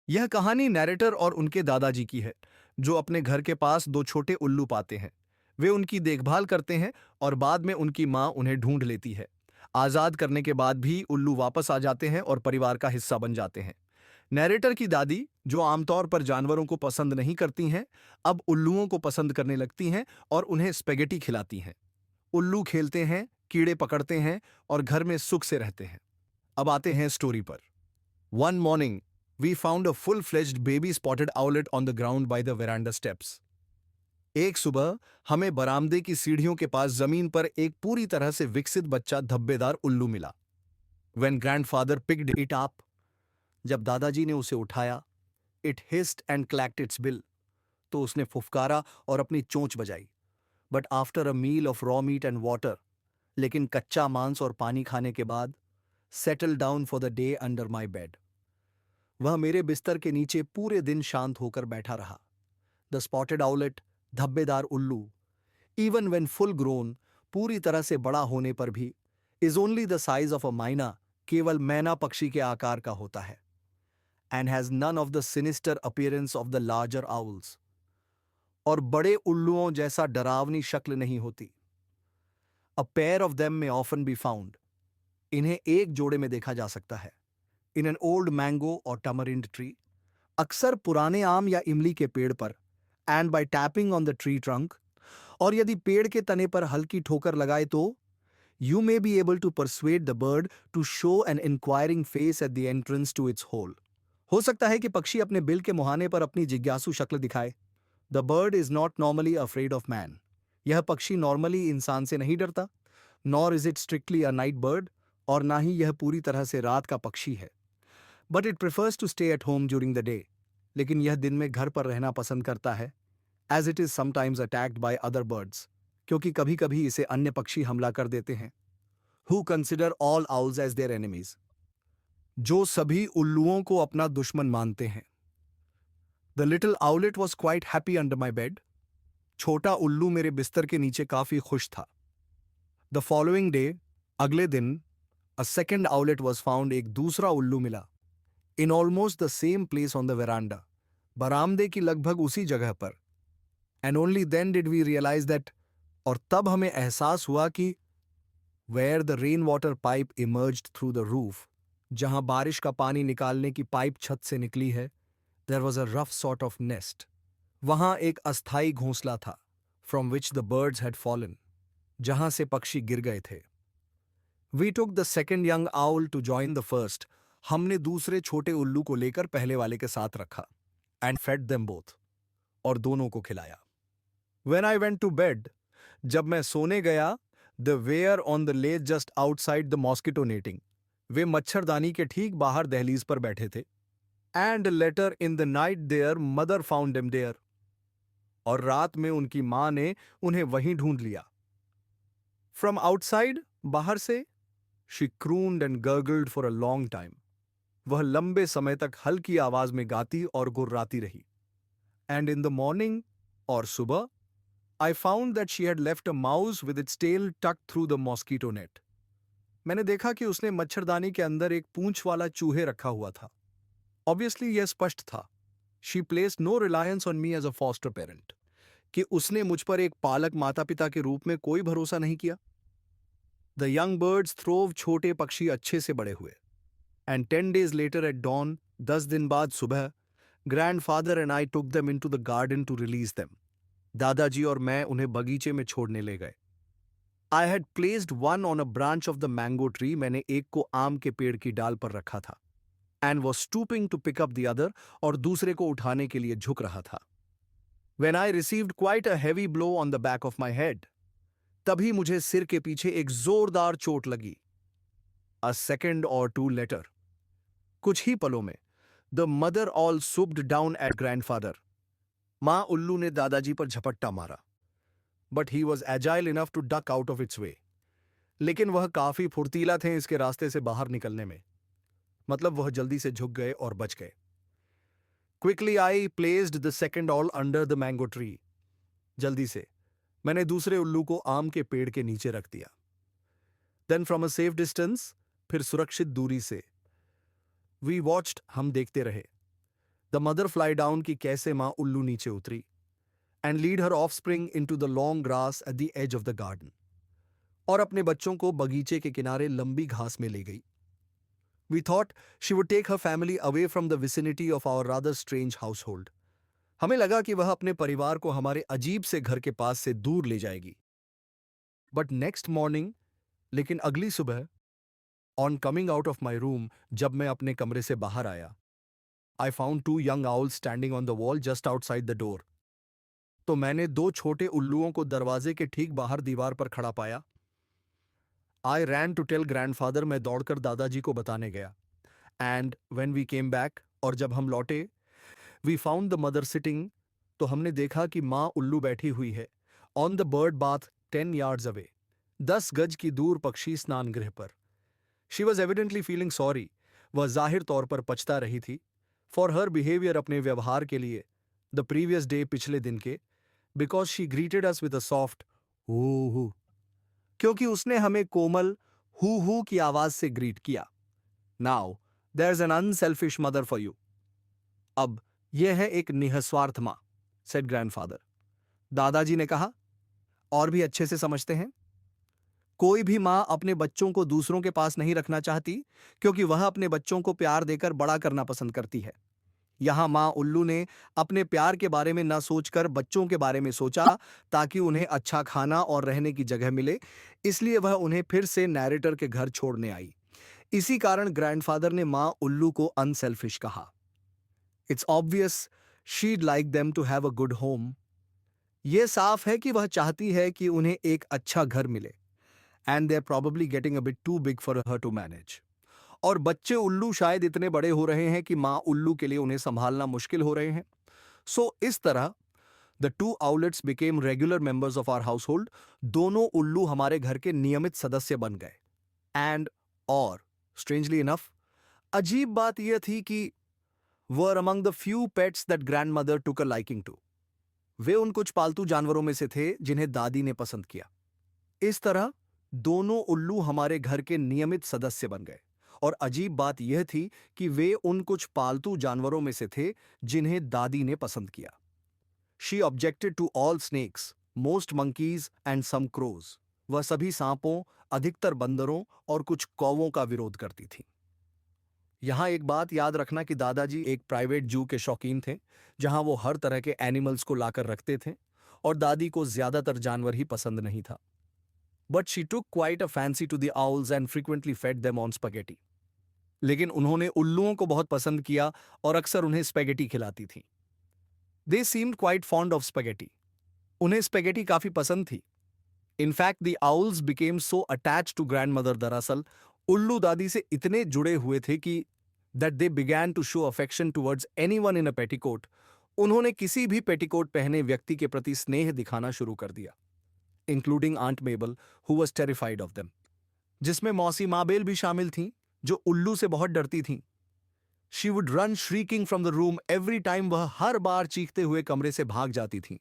यह कहानी नैरेटर और उनके दादाजी की है, जो अपने घर के पास दो छोटे उल्लू पाते हैं। वे उनकी देखभाल करते हैं और बाद में उनकी माँ उन्हें ढूंढ लेती है। आजाद करने के बाद भी उल्लू वापस आ जाते हैं और परिवार का हिस्सा बन जाते हैं। नैरेटर की दादी, जो आमतौर पर जानवरों को पसंद नहीं करती हैं, अब उल्लुओं को पसंद करने लगती हैं और उन्हें स्पेगेटी खिलाती हैं। उल्लू खेलते हैं, कीड़े पकड़ते हैं और घर में सुख से रहते हैं। अब आते हैं स्टोरी पर। One morning, we found a full-fledged baby spotted owlet on the ground by the veranda steps. एक सुबह हमें बरामदे की सीढ़ियों के पास जमीन पर एक पूरी तरह से विकसित बच्चा धब्बेदार उल्लू मिला। When grandfather picked it up, जब दादाजी ने उसे उठाया, it hissed and clacked its bill, तो उसने फुफकारा और अपनी चोंच बजाई। But after a meal of raw meat and water, लेकिन कच्चा मांस और पानी खाने के बाद, settled down for the day under my bed. वह मेरे बिस्तर के नीचे पूरे दिन शांत होकर बैठा रहा। द स्पॉटेड आउलेट, धब्बेदार उल्लू, इवन वेन फुल ग्रोन, पूरी तरह से बड़ा होने पर भी, is only the size of a myna, केवल मैना पक्षी के आकार का होता है। And has none of the sinister appearance of the larger owls, और बड़े उल्लुओं जैसा डरावनी शक्ल नहीं होती। A pair of them may often be found, इन्हें एक जोड़े में देखा जा सकता है। इन एन ओल्ड मैंगो और टमरिंड ट्री, अक्सर पुराने आम या इमली के पेड़ पर। And bye tapping on the tree trunk, और यदि पेड़ के तने पर हल्की ठोकर लगाए तो you may be able to persuade the bird to show an inquiring face at the entrance to its hole. हो सकता है कि पक्षी अपने बिल के मुहाने पर अपनी जिज्ञासु शक्ल दिखाए। The bird is not normally afraid of man, यह पक्षी नॉर्मली इंसान से नहीं डरता। Nor is it strictly a night bird, और ना ही यह पूरी तरह से रात का पक्षी है। But it prefers to stay at home during the day, लेकिन यह दिन में घर पर रहना पसंद करता है। As it is sometimes attacked by other birds, क्योंकि कभी कभी इसे अन्य पक्षी हमला कर देते हैं। Who consider all owls as their enemies, जो सभी उल्लुओं को अपना दुश्मन मानते हैं। The little owlet was quite happy under my bed, छोटा उल्लू मेरे बिस्तर के नीचे काफी खुश था। द फॉलोइंग डे, अगले दिन, a second owlet was found, एक दूसरा उल्लू मिला। In almost the same place on the veranda, बरामदे की लगभग उसी जगह पर। And only then did we realise that, और तब हमें एहसास हुआ कि where the rain water pipe emerged through the roof, जहां बारिश का पानी निकालने की पाइप छत से निकली है, there was a rough sort of nest, वहां एक अस्थाई घोंसला था। From which the birds had fallen, जहां से पक्षी गिर गए थे। We took the second young owl to join the first, हमने दूसरे छोटे उल्लू को लेकर पहले वाले के साथ रखा। एंड फेड देम बोथ, और दोनों को खिलाया। When I went to bed, जब मैं सोने गया, the were on the ledge just outside the mosquito netting, वे मच्छरदानी के ठीक बाहर दहलीज पर बैठे थे। And later in the night their mother found them there, और रात में उनकी माँ ने उन्हें वहीं ढूंढ लिया। From outside, बाहर से, she crooned and gurgled for a long time, वह लंबे समय तक हल्की आवाज में गाती और गुर्राती रही। And in the morning, और सुबह, I found that she had left a mouse with its tail tucked through the mosquito net. मैंने देखा कि उसने मच्छरदानी के अंदर एक पूंछ वाला चूहे रखा हुआ था। Obviously यह स्पष्ट था, she placed no reliance on me as a foster parent, कि उसने मुझ पर एक पालक माता पिता के रूप में कोई भरोसा नहीं किया। The young birds throve, छोटे पक्षी अच्छे से बड़े हुए। And 10 days later at dawn, 10 दिन बाद सुबह, grandfather and I took them into the garden to release them. दादाजी और मैं उन्हें बगीचे में छोड़ने ले गए। I had placed one on a branch of the mango tree, मैंने एक को आम के पेड़ की डाल पर रखा था। And was stooping to pick up the other, और दूसरे को उठाने के लिए झुक रहा था। When I received quite a heavy blow on the back of my head, तभी मुझे सिर के पीछे एक जोरदार चोट लगी। A second or two later, कुछ ही पलों में, the mother all swooped down at grandfather, मां उल्लू ने दादाजी पर झपट्टा मारा। But he was agile enough to duck out of its way, लेकिन वह काफी फुर्तीला थे इसके रास्ते से बाहर निकलने में, मतलब वह जल्दी से झुक गए और बच गए। Quickly I placed the second all under the mango tree, जल्दी से मैंने दूसरे उल्लू को आम के पेड़ के नीचे रख दिया। Then from a safe distance, फिर सुरक्षित दूरी से, वी वॉच्ड, हम देखते रहे। द मदर फ्लाई डाउन की कैसे माँ उल्लू नीचे उतरी and lead her offspring into the long grass at the edge of the garden, और अपने बच्चों को बगीचे के किनारे लंबी घास में ले गई। We thought she would take her family away from the vicinity of our rather strange household. हमें लगा कि वह अपने परिवार को हमारे अजीब से घर के पास से दूर ले जाएगी। बट नेक्स्ट मॉर्निंग, लेकिन अगली सुबह, on coming out of my room, जब मैं अपने कमरे से बाहर आया, I found two young owls standing on the wall just outside the door. तो मैंने दो छोटे उल्लुओं को दरवाजे के ठीक बाहर दीवार पर खड़ा पाया। I ran to tell grandfather, मैं दौड़कर दादाजी को बताने गया। And when we came back, और जब हम लौटे, we found the mother sitting, तो हमने देखा कि माँ उल्लू बैठी हुई है on the bird bath 10 yards away, 10 गज की दूर पक्षी स्नान गृह पर। She was evidently feeling sorry, वह जाहिर तौर पर पछता रही थी फॉर हर बिहेवियर, अपने व्यवहार के लिए, द प्रीवियस डे, पिछले दिन के, because she greeted us with a soft hoo hoo, क्योंकि उसने हमें कोमल हू हू की आवाज से ग्रीट किया। Now there is an unselfish mother for you. अब यह है एक निःस्वार्थ मां, सेड ग्रैंडफादर। दादाजी ने कहा, और भी अच्छे से समझते हैं। कोई भी मां अपने बच्चों को दूसरों के पास नहीं रखना चाहती, क्योंकि वह अपने बच्चों को प्यार देकर बड़ा करना पसंद करती है। यहां मां उल्लू ने अपने प्यार के बारे में न सोचकर बच्चों के बारे में सोचा, ताकि उन्हें अच्छा खाना और रहने की जगह मिले, इसलिए वह उन्हें फिर से नैरेटर के घर छोड़ने आई। इसी कारण ग्रैंडफादर ने मां उल्लू को अनसेल्फिश कहा। It's obvious she'd like them to have a good home. यह साफ है कि वह चाहती है कि उन्हें एक अच्छा घर मिले, and they are probably getting a bit too big for her to manage. और बच्चे उल्लू शायद इतने बड़े हो रहे हैं कि मां उल्लू के लिए उन्हें संभालना मुश्किल हो रहे हैं। सो इस तरह the two owlets became regular members of our household. दोनों उल्लू हमारे घर के नियमित सदस्य बन गए। एंड और स्ट्रेंजली इनफ, अजीब बात यह थी कि were among the few pets that grandmother took a liking to. वे उन कुछ पालतू जानवरों में से थे जिन्हें दादी ने पसंद किया। इस तरह दोनों उल्लू हमारे घर के नियमित सदस्य बन गए। और अजीब बात यह थी कि वे उन कुछ पालतू जानवरों में से थे जिन्हें दादी ने पसंद किया। She objected to all snakes, most monkeys and some crows. वह सभी सांपों, अधिकतर बंदरों और कुछ कौवों का विरोध करती थी। यहां एक बात याद रखना कि दादाजी एक प्राइवेट जू के शौकीन थे, जहां वो हर तरह के एनिमल्स को लाकर रखते थे, और दादी को ज्यादातर जानवर ही पसंद नहीं था। But she took quite a fancy to the owls and frequently fed them on spaghetti. लेकिन उन्होंने उल्लुओं को बहुत पसंद किया और अक्सर उन्हें स्पैगेटी खिलाती थी। They seemed quite fond of spaghetti. उन्हें स्पैगेटी काफी पसंद थी। In fact the owls became so attach to grandmother, दरअसल उल्लू दादी से इतने जुड़े हुए थे कि that they began to show affection towards anyone in a petticoat. उन्होंने किसी भी पेटीकोट पहने व्यक्ति के प्रति स्नेह दिखाना शुरू कर दिया, including aunt Mabel, who was terrified of them, जिसमें मौसी माबेल भी शामिल थीं, जो उल्लू से बहुत डरती थीं। She would run shrieking from the room every time. वह हर बार चीखते हुए कमरे से भाग जाती थीं।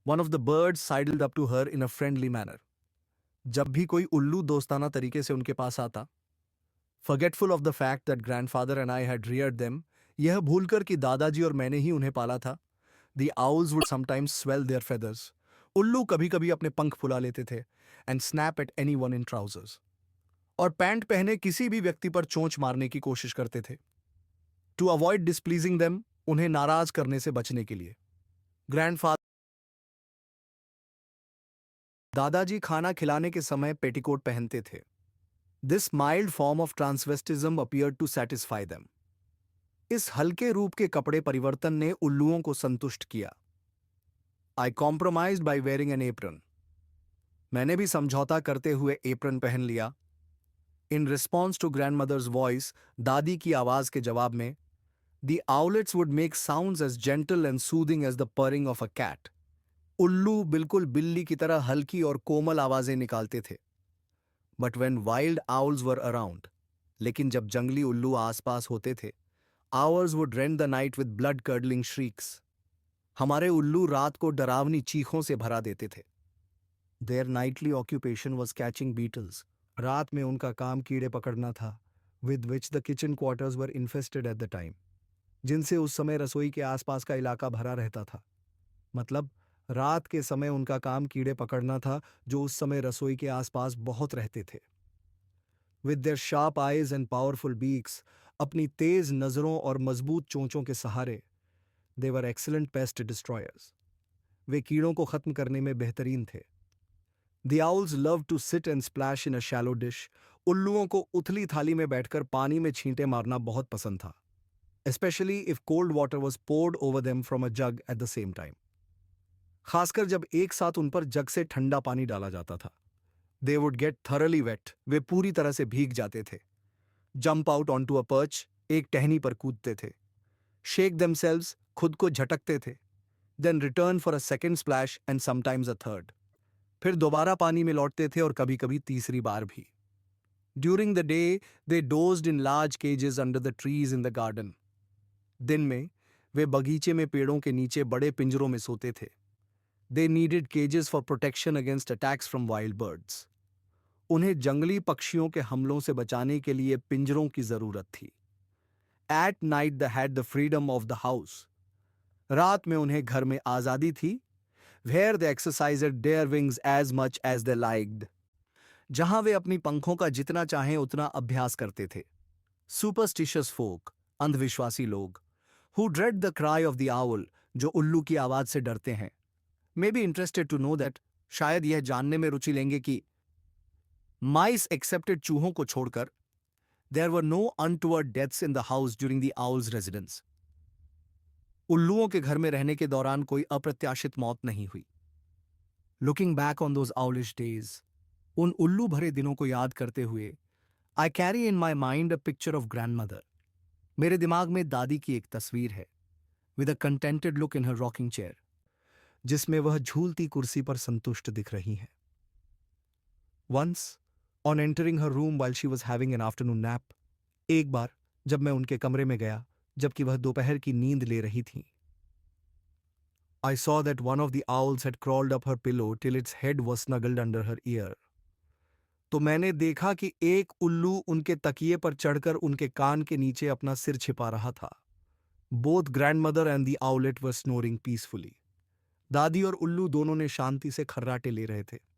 One of the birds sidled up to her in a friendly manner. जब भी कोई उल्लू दोस्ताना तरीके से उनके पास आता, forgetful of the fact that grandfather and I had Rudyard them, यह भूलकर कि दादाजी और मैंने ही उन्हें पाला था, the owls would sometimes swell their feathers. उल्लू कभी कभी अपने पंख फुला लेते थे, and snap at anyone in trousers, और पैंट पहने किसी भी व्यक्ति पर चोंच मारने की कोशिश करते थे, टू अवॉइड डिस्प्लीजिंग देम, उन्हें नाराज करने से बचने के लिए। ग्रैंडफादर दादाजी खाना खिलाने के समय पेटीकोट पहनते थे। This mild form of transvestism appeared to satisfy them. इस हल्के रूप के कपड़े परिवर्तन ने उल्लुओं को संतुष्ट किया। I compromised by wearing an apron. मैंने भी समझौता करते हुए एप्रन पहन लिया। In response to grandmother's voice, दादी की आवाज के जवाब में, the owlets would make sounds as gentle and soothing as the purring of a cat. उल्लू बिल्कुल बिल्ली की तरह हल्की और कोमल आवाजें निकालते थे। But when wild owls were around, लेकिन जब जंगली उल्लू आसपास होते थे, hours would red the night with blood curdling श्रीक्स। हमारे उल्लू रात को डरावनी चीखों से भरा देते थे। Their nightly occupation was catching beetles. रात में उनका काम कीड़े पकड़ना था, with which the kitchen quarters were infested at the time. जिनसे उस समय रसोई के आसपास का इलाका भरा रहता था। मतलब रात के समय उनका काम कीड़े पकड़ना था, जो उस समय रसोई के आसपास बहुत रहते थे। With their sharp eyes and powerful beaks, अपनी तेज नजरों और मजबूत चोंचों के सहारे, दे वर एक्सीलेंट पेस्ट डिस्ट्रॉयर्स। वे कीड़ों को खत्म करने में बेहतरीन थे। The owls love to sit and splash in a shallow dish. उल्लुओं को उथली थाली में बैठकर पानी में छींटे मारना बहुत पसंद था, especially if cold water was poured over them from a jug at the same time. खासकर जब एक साथ उन पर जग से ठंडा पानी डाला जाता था। They would get thoroughly wet. वे पूरी तरह से भीग जाते थे। Jump out onto a perch. एक टहनी पर कूदते थे। Shake themselves. खुद को झटकते थे। Then return for a second splash and sometimes a third. फिर दोबारा पानी में लौटते थे और कभी-कभी तीसरी बार भी। During the day, they dozed in large cages under the trees in the garden. दिन में वे बगीचे में पेड़ों के नीचे बड़े पिंजरों में सोते थे। They needed cages for protection against attacks from wild birds. उन्हें जंगली पक्षियों के हमलों से बचाने के लिए पिंजरों की जरूरत थी। At night they had the freedom of the house. रात में उन्हें घर में आजादी थी, where they exercised their wings as much as they liked. जहां वे अपनी पंखों का जितना चाहें उतना अभ्यास करते थे। Superstitious folk, अंधविश्वासी लोग, who dread the cry of the owl, जो उल्लू की आवाज से डरते हैं, may be interested to know that, शायद यह जानने में रुचि लेंगे कि mice accepted चूहों को छोड़कर, there were no untoward deaths in the house during the owl's residence. उल्लुओं के घर में रहने के दौरान कोई अप्रत्याशित मौत नहीं हुई। Looking back on those owlish days, उन उल्लू भरे दिनों को याद करते हुए, I carry in my mind a picture of grandmother. मेरे दिमाग में दादी की एक तस्वीर है, with a contented look in her rocking chair, जिसमें वह झूलती कुर्सी पर संतुष्ट दिख रही हैं। Once, on entering her room while she was having an afternoon nap, एक बार जब मैं उनके कमरे में गया जबकि वह दोपहर की नींद ले रही थीं, I saw that one of the owls had crawled up her pillow till its head was snuggled under her ear. तो मैंने देखा कि एक उल्लू उनके तकिए पर चढ़कर उनके कान के नीचे अपना सिर छिपा रहा था। Both grandmother and the owlet were snoring peacefully. दादी और उल्लू दोनों ने शांति से खर्राटे ले रहे थे।